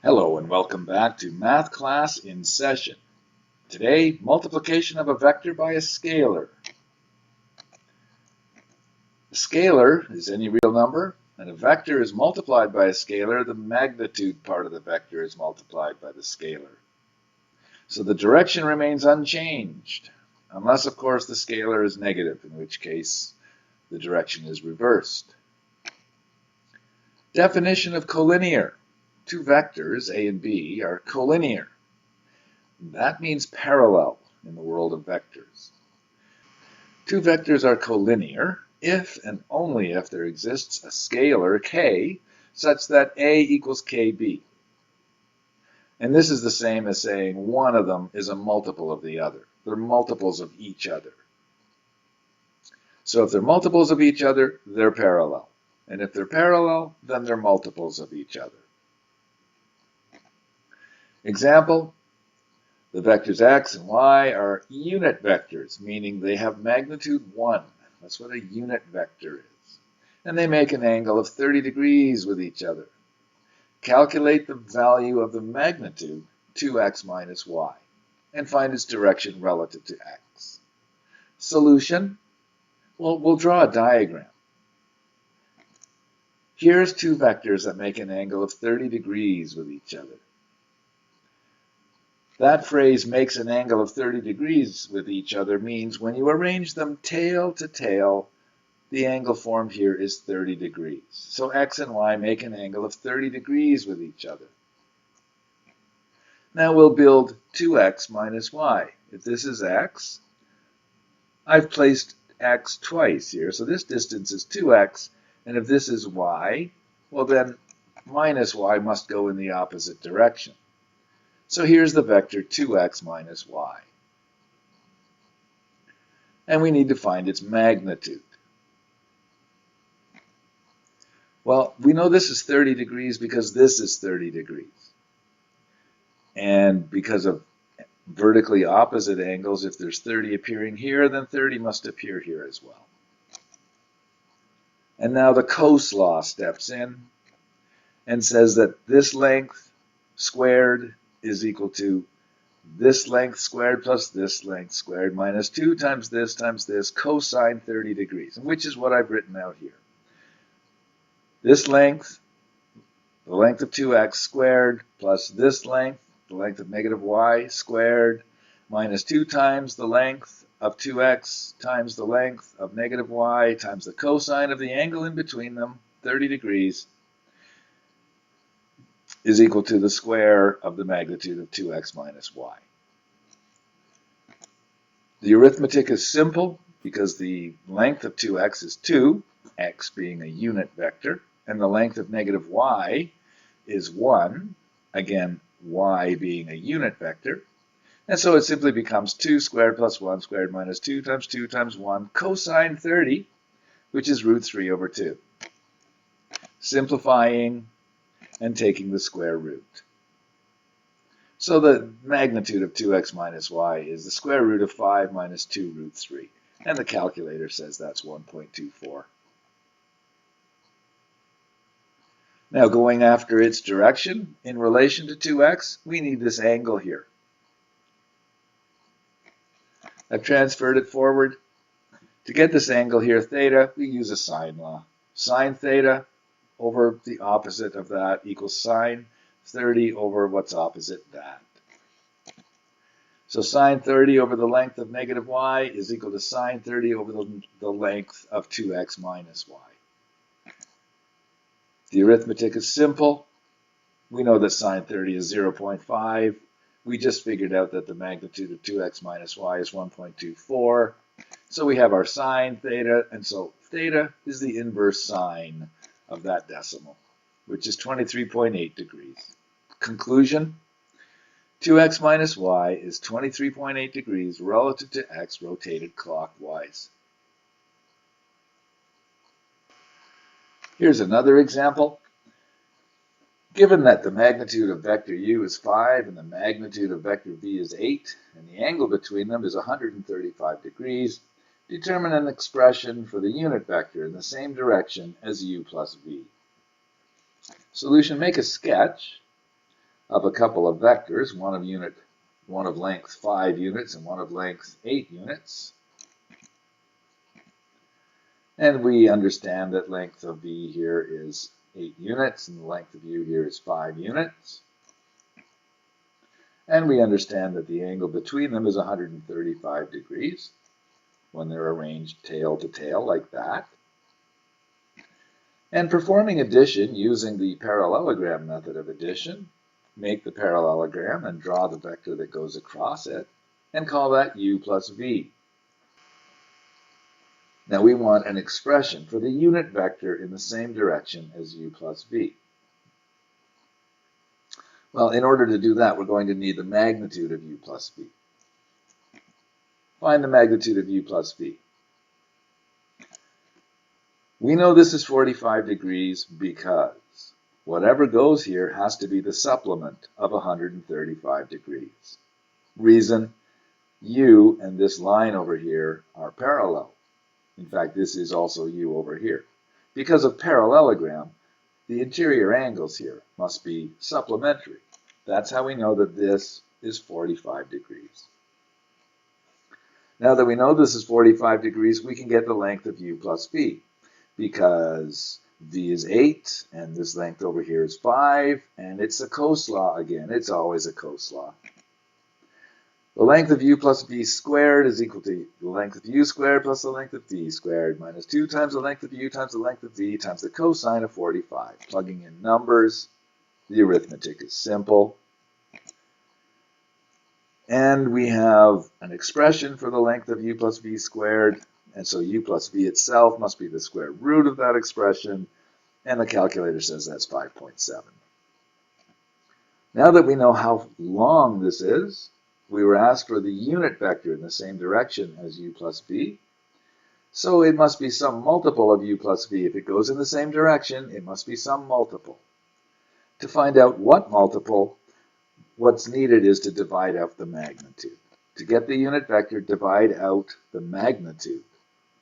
Hello and welcome back to Math Class in Session. Today, multiplication of a vector by a scalar. A scalar is any real number, and a vector is multiplied by a scalar. The magnitude part of the vector is multiplied by the scalar. So the direction remains unchanged, unless, of course, the scalar is negative, in which case the direction is reversed. Definition of collinear. Two vectors, A and B, are collinear. That means parallel in the world of vectors. Two vectors are collinear if and only if there exists a scalar k such that A equals KB. And this is the same as saying one of them is a multiple of the other. They're multiples of each other. So if they're multiples of each other, they're parallel. And if they're parallel, then they're multiples of each other. Example, the vectors x and y are unit vectors, meaning they have magnitude 1. That's what a unit vector is. And they make an angle of 30 degrees with each other. Calculate the value of the magnitude 2x minus y and find its direction relative to x. Solution? Well, we'll draw a diagram. Here's two vectors that make an angle of 30 degrees with each other. That phrase makes an angle of 30 degrees with each other means when you arrange them tail to tail, the angle formed here is 30 degrees. So x and y make an angle of 30 degrees with each other. Now we'll build 2x minus y. If this is x, I've placed x twice here. So this distance is 2x. And if this is y, well then minus y must go in the opposite direction. So here's the vector 2x minus y. And we need to find its magnitude. Well, we know this is 30 degrees because this is 30 degrees. And because of vertically opposite angles, if there's 30 appearing here, then 30 must appear here as well. And now the cos law steps in and says that this length squared is equal to this length squared plus this length squared minus 2 times this cosine 30 degrees, which is what I've written out here. This length, the length of 2x squared, plus this length, the length of negative y squared, minus 2 times the length of 2x times the length of negative y times the cosine of the angle in between them, 30 degrees, is equal to the square of the magnitude of 2x minus y. The arithmetic is simple because the length of 2x is 2, x being a unit vector, and the length of negative y is 1, again, y being a unit vector. And so it simply becomes 2 squared plus 1 squared minus 2 times 1 cosine 30, which is root 3 over 2. Simplifying and taking the square root. So the magnitude of 2x minus y is the square root of 5 minus 2 root 3. And the calculator says that's 1.24. Now going after its direction in relation to 2x, we need this angle here. I've transferred it forward. To get this angle here, theta, we use a sine law. Sine theta over the opposite of that equals sine 30 over what's opposite that. So sine 30 over the length of negative y is equal to sine 30 over the length of 2x minus y. The arithmetic is simple. We know that sine 30 is 0.5. We just figured out that the magnitude of 2x minus y is 1.24. So we have our sine theta, and so theta is the inverse sine of that decimal, which is 23.8 degrees. Conclusion, 2x minus y is 23.8 degrees relative to x rotated clockwise. Here's another example. Given that the magnitude of vector u is 5 and the magnitude of vector v is 8, and the angle between them is 135 degrees, determine an expression for the unit vector in the same direction as u plus v. Solution, make a sketch of a couple of vectors, one of length 5 units and one of length 8 units. And we understand that length of v here is 8 units and the length of u here is 5 units. And we understand that the angle between them is 135 degrees when they're arranged tail to tail like that. And performing addition using the parallelogram method of addition, make the parallelogram and draw the vector that goes across it, and call that u plus v. Now we want an expression for the unit vector in the same direction as u plus v. Well, in order to do that, we're going to need the magnitude of u plus v. Find the magnitude of u plus v. We know this is 45 degrees because whatever goes here has to be the supplement of 135 degrees. Reason, u and this line over here are parallel. In fact, this is also u over here. Because of parallelogram, the interior angles here must be supplementary. That's how we know that this is 45 degrees. Now that we know this is 45 degrees, we can get the length of u plus v. Because v is 8, and this length over here is 5, and it's a cos law again. It's always a cos law. The length of u plus v squared is equal to the length of u squared plus the length of v squared minus 2 times the length of u times the length of v times the cosine of 45. Plugging in numbers, the arithmetic is simple. And we have an expression for the length of u plus v squared. And so u plus v itself must be the square root of that expression, and the calculator says that's 5.7. Now that we know how long this is, we were asked for the unit vector in the same direction as u plus v, so it must be some multiple of u plus v. If it goes in the same direction, it must be some multiple. To find out what multiple, what's needed is to divide out the magnitude. To get the unit vector, divide out the magnitude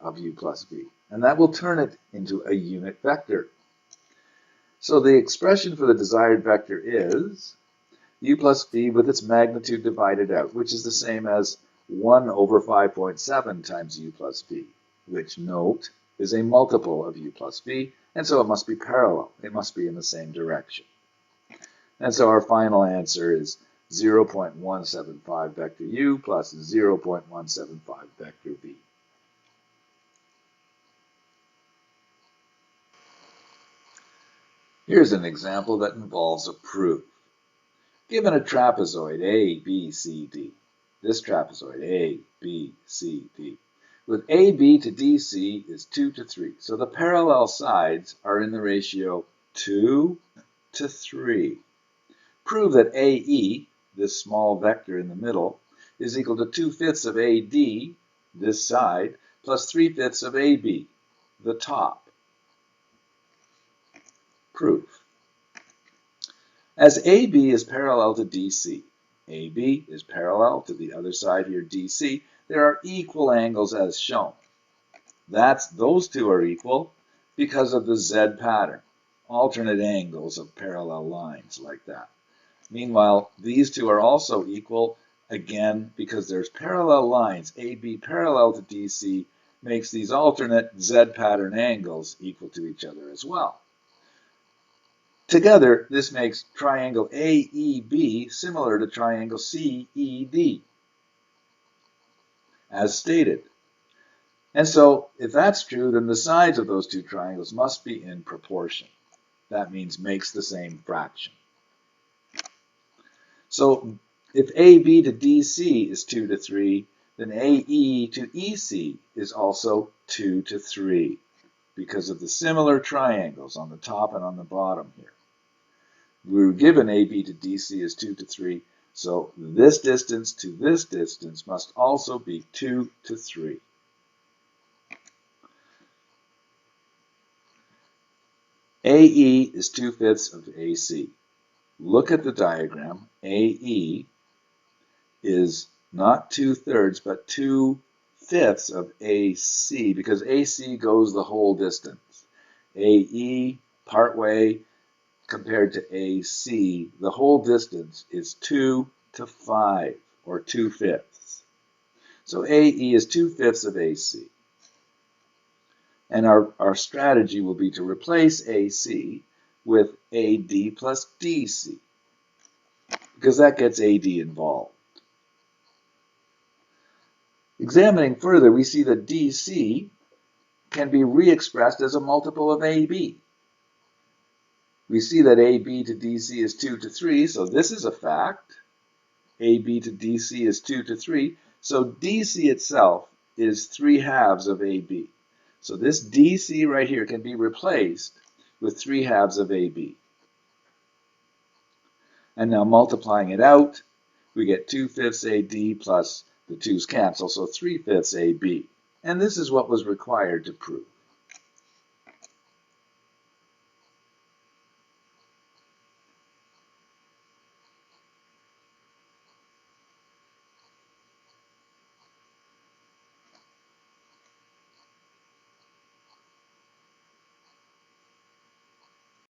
of u plus v, and that will turn it into a unit vector. So the expression for the desired vector is u plus v with its magnitude divided out, which is the same as 1 over 5.7 times u plus v, which, note, is a multiple of u plus v, and so it must be parallel. It must be in the same direction. And so our final answer is 0.175 vector u plus 0.175 vector v. Here's an example that involves a proof. Given a trapezoid A, B, C, D, this trapezoid A, B, C, D, with AB to DC is 2 to 3. So the parallel sides are in the ratio 2 to 3. Prove that AE, this small vector in the middle, is equal to 2/5 of AD, this side, plus 3/5 of AB, the top. Proof. As AB is parallel to DC, AB is parallel to the other side here, DC, there are equal angles as shown. Those two are equal because of the Z pattern, alternate angles of parallel lines like that. Meanwhile, these two are also equal, again, because there's parallel lines. AB parallel to DC makes these alternate Z pattern angles equal to each other as well. Together, this makes triangle AEB similar to triangle CED, as stated. And so, if that's true, then the sides of those two triangles must be in proportion. That means makes the same fraction. So, if AB to DC is 2 to 3, then AE to EC is also 2 to 3, because of the similar triangles on the top and on the bottom here. We were given AB to DC is 2 to 3, so this distance to this distance must also be 2 to 3. AE is 2/5 of AC. Look at the diagram. AE is not 2/3, but 2/5 of AC, because AC goes the whole distance. AE, partway, compared to AC, the whole distance is 2 to 5, or 2/5. So AE is 2/5 of AC. And our strategy will be to replace AC with AD plus DC, because that gets AD involved. Examining further, we see that DC can be re-expressed as a multiple of AB. We see that AB to DC is 2 to 3, so this is a fact. AB to DC is 2 to 3, so DC itself is 3/2 of AB. So this DC right here can be replaced with 3/2 of AB. And now multiplying it out, we get 2/5 AD plus the 2's cancel, so 3/5 AB. And this is what was required to prove.